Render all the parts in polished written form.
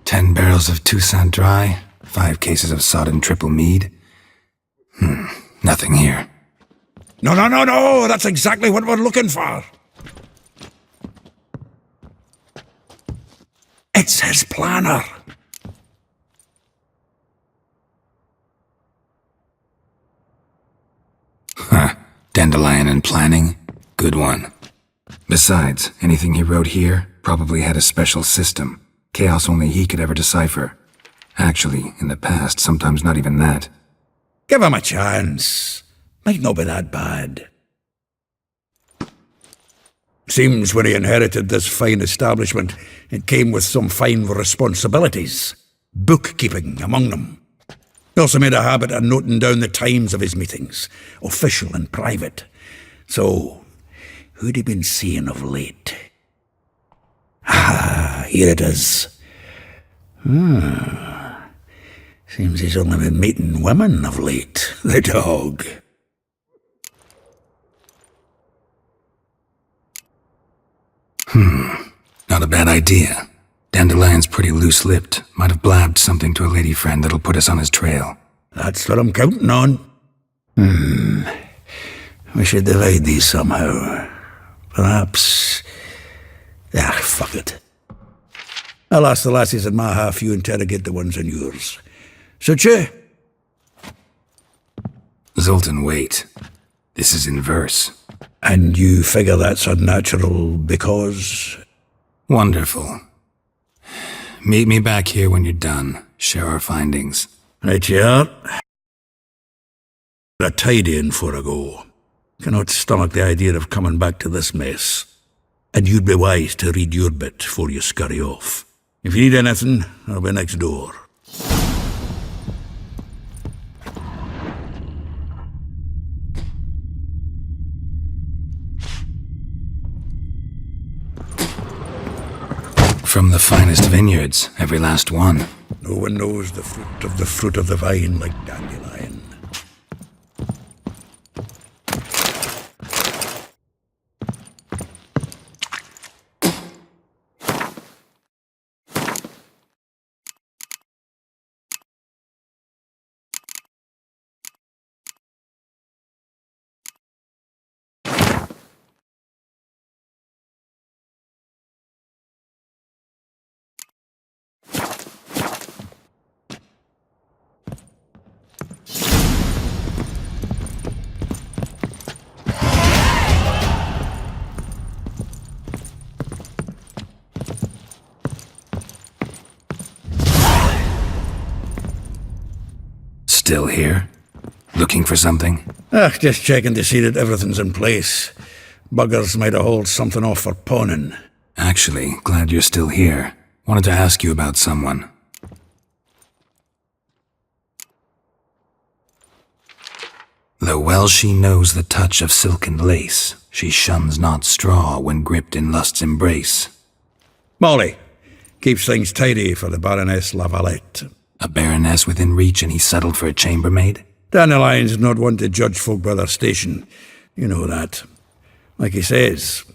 10 barrels of Toussaint Dry, 5 cases of sodden triple mead. Nothing here. No, that's exactly what we're looking for. It's his planner. Dandelion and planning? Good one. Besides, anything he wrote here probably had a special system. Chaos only he could ever decipher. Actually, in the past, sometimes not even that. Give him a chance. Might not be that bad. Seems when he inherited this fine establishment, it came with some fine responsibilities. Bookkeeping among them. He also made a habit of noting down the times of his meetings, official and private. So, who'd he been seeing of late? Here it is. Seems he's only been meeting women of late, the dog. Not a bad idea. Dandelion's pretty loose-lipped. Might have blabbed something to a lady friend that'll put us on his trail. That's what I'm counting on. We should divide these somehow. Perhaps... fuck it. I'll ask the lassies in my half, you interrogate the ones in yours. Suit you? Zoltan, wait. This is in verse. And you figure that's unnatural because... Wonderful. Meet me back here when you're done. Share our findings. Right you are. A tidying for a go. Cannot stomach the idea of coming back to this mess. And you'd be wise to read your bit before you scurry off. If you need anything, I'll be next door. From the finest vineyards, every last one. No one knows the fruit of the vine like Dandelion. Still here? Looking for something? Just checking to see that everything's in place. Buggers might have hauled something off for pawning. Actually, glad you're still here. Wanted to ask you about someone. Though well she knows the touch of silken lace, she shuns not straw when gripped in lust's embrace. Molly keeps things tidy for the Baroness Lavalette. A baroness within reach and he settled for a chambermaid? Dandelion's not one to judge folk by their station. You know that. Like he says,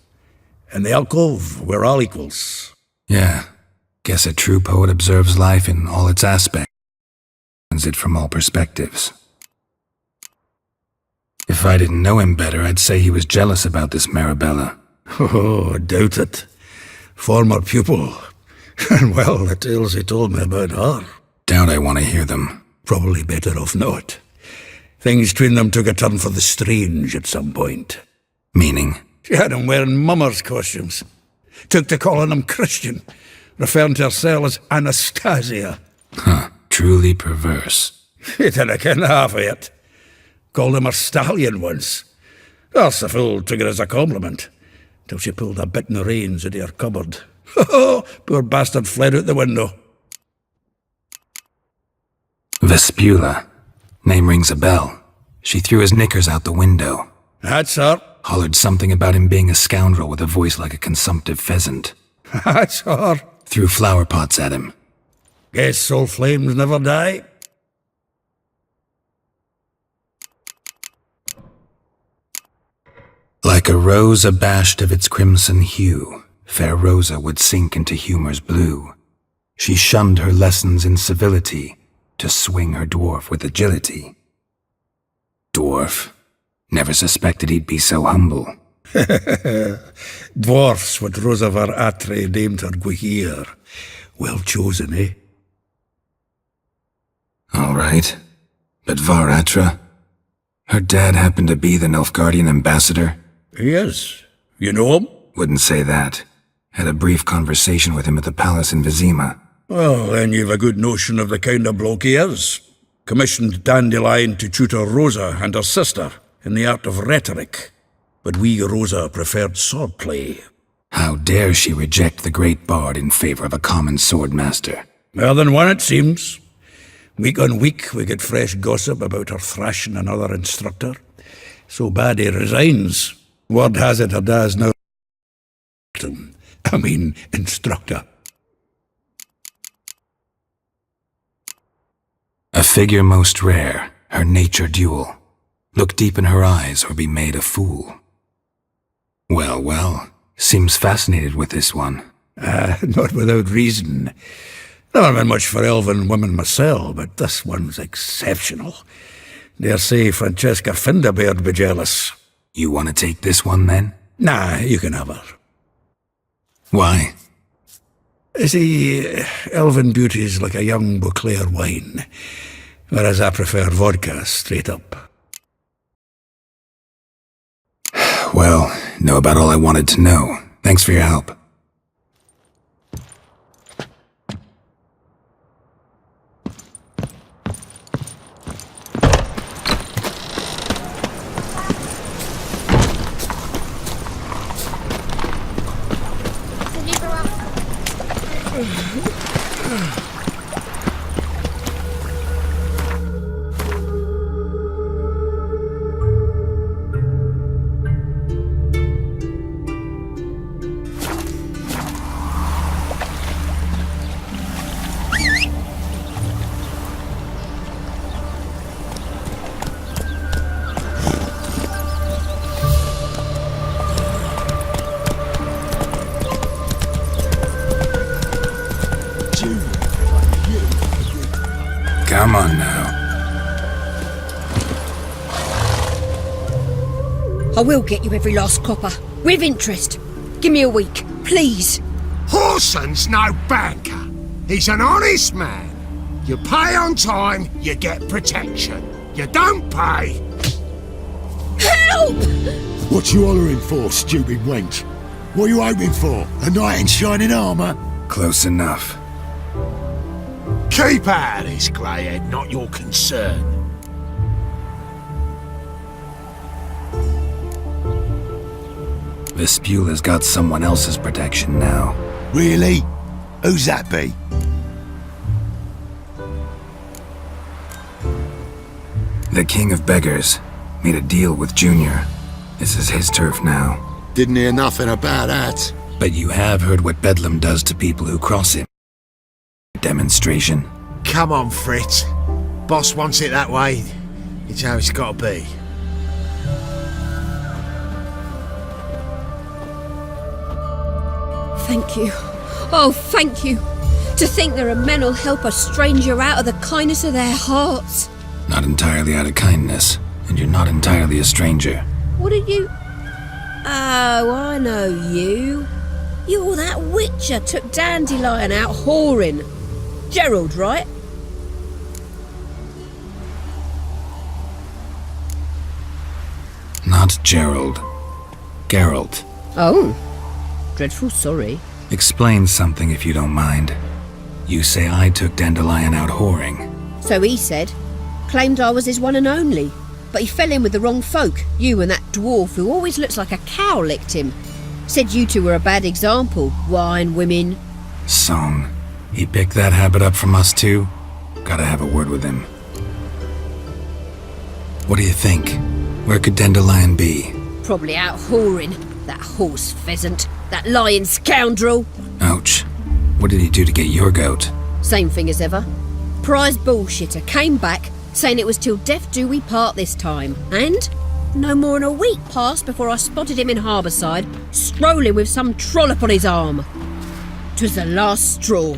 in the alcove, we're all equals. Yeah. Guess a true poet observes life in all its aspects. And it from all perspectives. If I didn't know him better, I'd say he was jealous about this Marabella. Oh, doubt it. Former pupil. And well, the tales he told me about her. Doubt I want to hear them. Probably better off not. Things between them took a turn for the strange at some point. Meaning? She had him wearing mummers' costumes. Took to calling him Christian, referring to herself as Anastasia. Truly perverse. He didn't ken half of it. Called him her stallion once. Else the fool took it as a compliment, till she pulled a bit in the reins out of her cupboard. Poor bastard fled out the window. Vespula. Name rings a bell. She threw his knickers out the window. That's her. Hollered something about him being a scoundrel with a voice like a consumptive pheasant. That's her. Threw flower pots at him. Guess soul flames never die. Like a rose abashed of its crimson hue, fair Rosa would sink into humor's blue. She shunned her lessons in civility to swing her dwarf with agility. Dwarf. Never suspected he'd be so humble. Dwarfs what Rosavar Atre named her Gwihir. Well chosen, eh? All right. But Varatra? Her dad happened to be the Nilfgaardian ambassador? He is. You know him? Wouldn't say that. Had a brief conversation with him at the palace in Vizima. Well, then you've a good notion of the kind of bloke he is. Commissioned Dandelion to tutor Rosa and her sister in the art of rhetoric. But we, Rosa, preferred swordplay. How dare she reject the great bard in favor of a common swordmaster? More than one, it seems. Week on week, we get fresh gossip about her thrashing another instructor. So bad he resigns. Word has it her dad's now... instructor. A figure most rare, her nature dual. Look deep in her eyes or be made a fool. Well, well, seems fascinated with this one. Not without reason. Never been much for elven women myself, but this one's exceptional. Dare say Francesca Findabaird be jealous. You want to take this one then? Nah, you can have her. Why? See, elven beauty's like a young Beauclair wine, whereas I prefer vodka straight up. Well, know about all I wanted to know. Thanks for your help. Come on now. I will get you every last copper, with interest. Give me a week, please. Horson's no banker. He's an honest man. You pay on time, you get protection. You don't pay. Help! What you hollering for, stupid wench? What you hoping for? A knight in shining armour? Close enough. Keep out of this, Greyhead, not your concern. Vespula's got someone else's protection now. Really? Who's that be? The King of Beggars made a deal with Junior. This is his turf now. Didn't hear nothing about that. But you have heard what Bedlam does to people who cross him. Demonstration. Come on, Fritz. Boss wants it that way. It's how it's got to be. Thank you. Oh, thank you. To think there are men who'll help a stranger out of the kindness of their hearts. Not entirely out of kindness, and you're not entirely a stranger. What are you... Oh, I know you. You're that witcher took Dandelion out whoring. Gerald, right? Not Gerald. Geralt. Oh. Dreadful sorry. Explain something if you don't mind. You say I took Dandelion out whoring. So he said. Claimed I was his one and only. But he fell in with the wrong folk. You and that dwarf who always looks like a cow licked him. Said you two were a bad example. Wine, women. Song. He picked that habit up from us too? Gotta have a word with him. What do you think? Where could Dandelion be? Probably out whoring. That horse pheasant. That lying scoundrel. Ouch. What did he do to get your goat? Same thing as ever. Prize bullshitter came back saying it was till death do we part this time. And no more than a week passed before I spotted him in Harbourside, strolling with some trollop on his arm. 'Twas the last straw.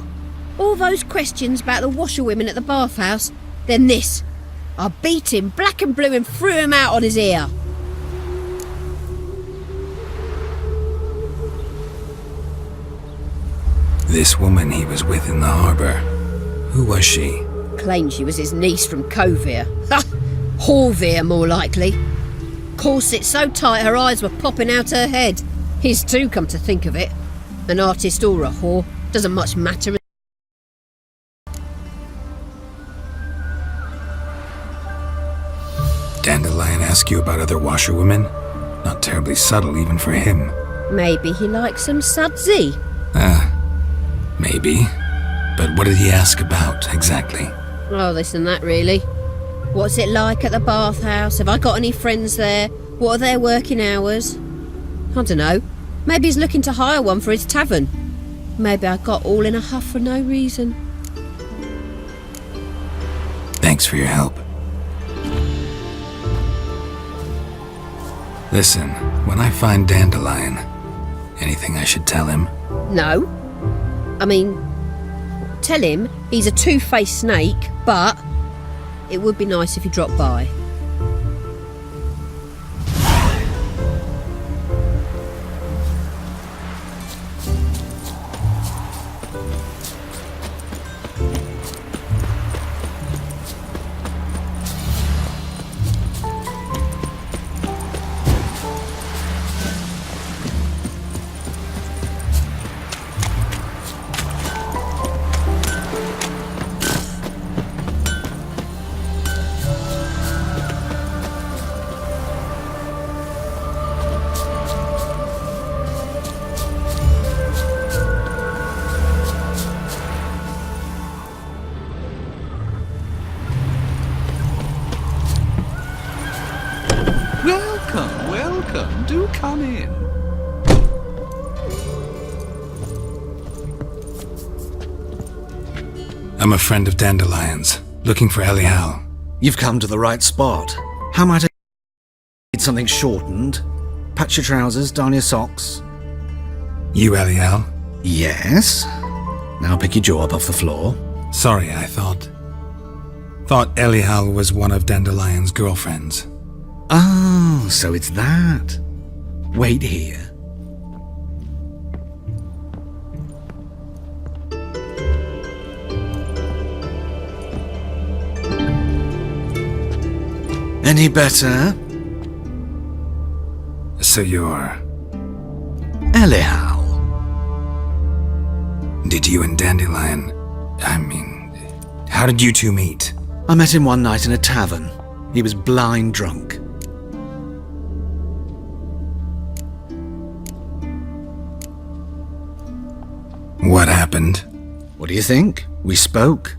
All those questions about the washerwomen at the bathhouse, then this. I beat him black and blue and threw him out on his ear. This woman he was with in the harbour. Who was she? Claimed she was his niece from Covere. Ha! Horvere, more likely. Corset so tight her eyes were popping out her head. His too, come to think of it. An artist or a whore, doesn't much matter. Dandelion ask you about other washerwomen? Not terribly subtle even for him. Maybe he likes some sudsy. Maybe. But what did he ask about, exactly? Oh, this and that, really. What's it like at the bathhouse? Have I got any friends there? What are their working hours? I don't know. Maybe he's looking to hire one for his tavern. Maybe I got all in a huff for no reason. Thanks for your help. Listen, when I find Dandelion, anything I should tell him? No. I mean, tell him he's a two-faced snake, but it would be nice if he dropped by. Welcome. Do come in. I'm a friend of Dandelion's, looking for Elial. You've come to the right spot. How might I need something shortened? Patch your trousers, darn your socks. You Elial? Yes. Now pick your jaw up off the floor. Sorry, I thought Elial was one of Dandelion's girlfriends. Oh, so it's that. Wait here. Any better? So you're... Elial. Did you and Dandelion... how did you two meet? I met him one night in a tavern. He was blind drunk. What happened? What do you think? We spoke.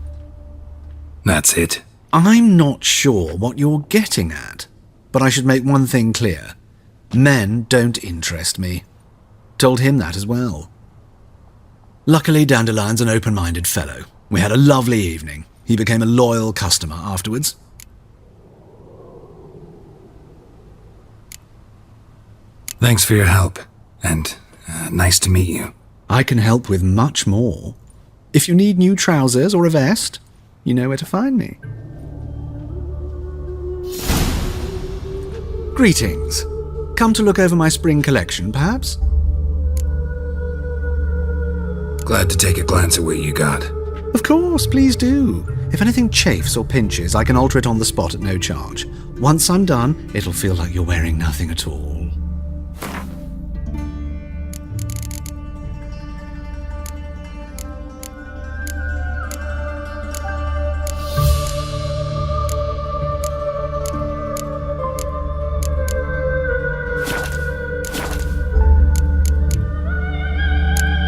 That's it. I'm not sure what you're getting at, but I should make one thing clear. Men don't interest me. Told him that as well. Luckily, Dandelion's an open-minded fellow. We had a lovely evening. He became a loyal customer afterwards. Thanks for your help, and nice to meet you. I can help with much more. If you need new trousers or a vest, you know where to find me. Greetings. Come to look over my spring collection, perhaps? Glad to take a glance at what you got. Of course, please do. If anything chafes or pinches, I can alter it on the spot at no charge. Once I'm done, it'll feel like you're wearing nothing at all.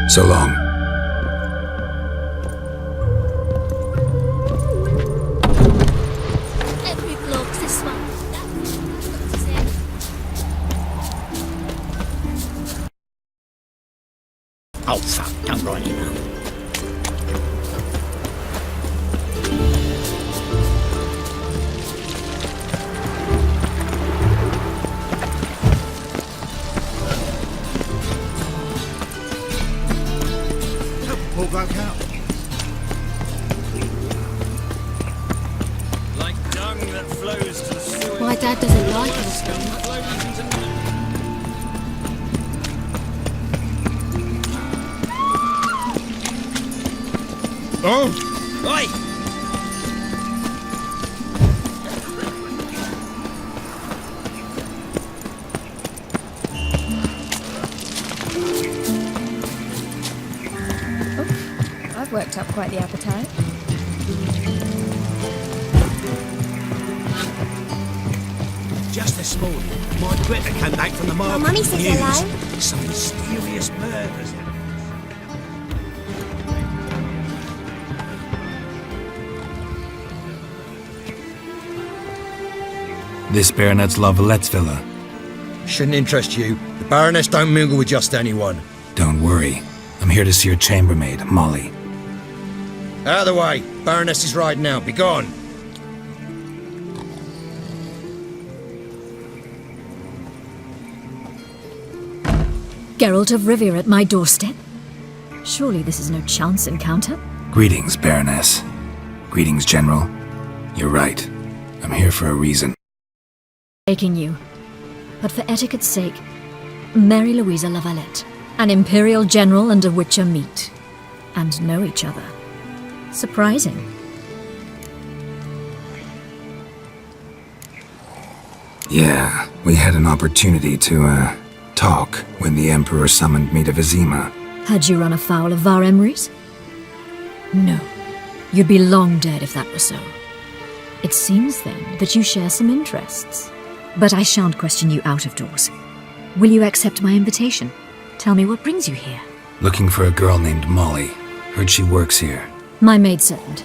So long. Every bloke's this one. That's the same. Oh, fuck, don't write it now. Pull back out. Dad doesn't like us very much. Oh! Oi! I've worked up quite the appetite. Just this morning, my Greta came back from the market. Mummy says News. hello. Some mysterious murders. This Baronet's Lavalettes villa. Shouldn't interest you. The Baroness don't mingle with just anyone. Don't worry. I'm here to see your chambermaid, Molly. Out of the way. Baroness is riding out. Be gone. Geralt of Rivia at my doorstep? Surely this is no chance encounter? Greetings, Baroness. Greetings, General. You're right. I'm here for a reason. Taking you. But for etiquette's sake, Mary Louisa Lavalette, an Imperial General and a Witcher meet. And know each other. Surprising. Yeah, we had an opportunity to, talk when the Emperor summoned me to Vizima. Had you run afoul of Var Emrys? No. You'd be long dead if that were so. It seems, then, that you share some interests. But I shan't question you out of doors. Will you accept my invitation? Tell me what brings you here. Looking for a girl named Molly. Heard she works here. My maidservant.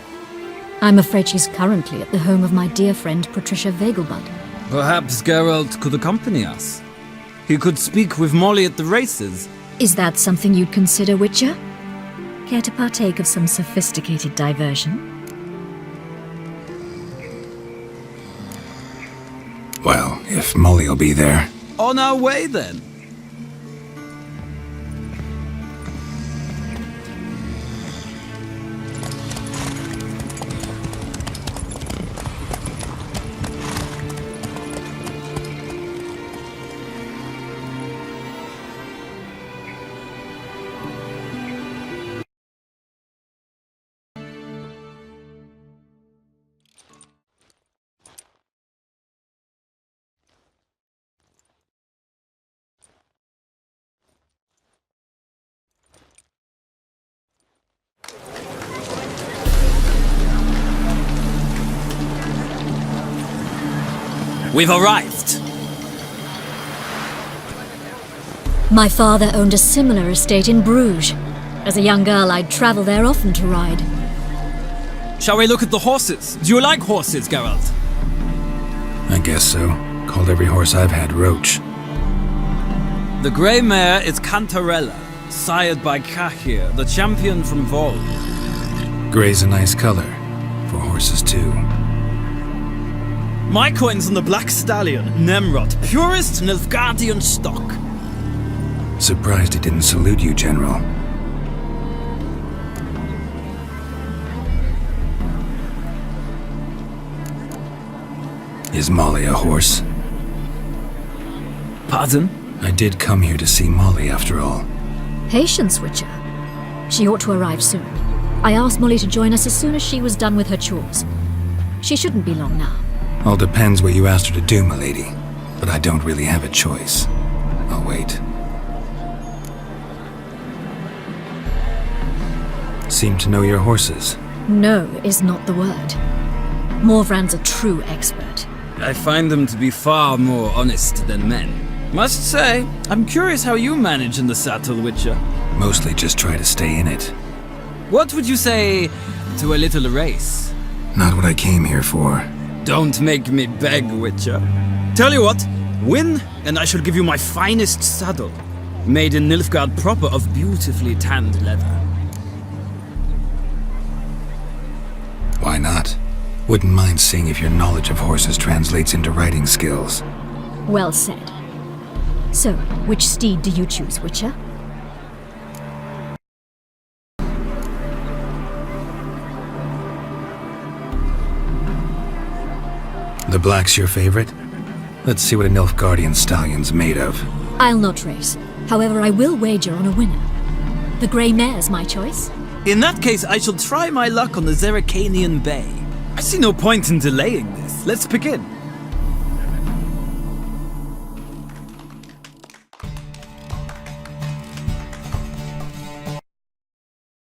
I'm afraid she's currently at the home of my dear friend Patricia Vegelbud. Perhaps Geralt could accompany us. He could speak with Molly at the races. Is that something you'd consider, Witcher? Care to partake of some sophisticated diversion? Well, if Molly'll be there. On our way, then. We've arrived. My father owned a similar estate in Bruges. As a young girl, I'd travel there often to ride. Shall we look at the horses? Do you like horses, Geralt? I guess so. Called every horse I've had Roach. The grey mare is Cantarella, sired by Cahir, the champion from Vol. Gray's a nice color. For horses, too. My coin's on the Black Stallion, Nemrod, purest Nilfgaardian stock. Surprised he didn't salute you, General. Is Molly a horse? Pardon? I did come here to see Molly, after all. Patience, Witcher. She ought to arrive soon. I asked Molly to join us as soon as she was done with her chores. She shouldn't be long now. All depends what you asked her to do, milady. But I don't really have a choice. I'll wait. Seem to know your horses. No is not the word. Morvran's a true expert. I find them to be far more honest than men. Must say, I'm curious how you manage in the saddle, Witcher. Mostly just try to stay in it. What would you say to a little race? Not what I came here for. Don't make me beg, Witcher. Tell you what, win, and I shall give you my finest saddle. Made in Nilfgaard proper of beautifully tanned leather. Why not? Wouldn't mind seeing if your knowledge of horses translates into riding skills. Well said. So, which steed do you choose, Witcher? The black's your favorite? Let's see what a Nilfgaardian stallion's made of. I'll not race. However, I will wager on a winner. The Grey Mare's my choice. In that case, I shall try my luck on the Zeracanian Bay. I see no point in delaying this. Let's begin.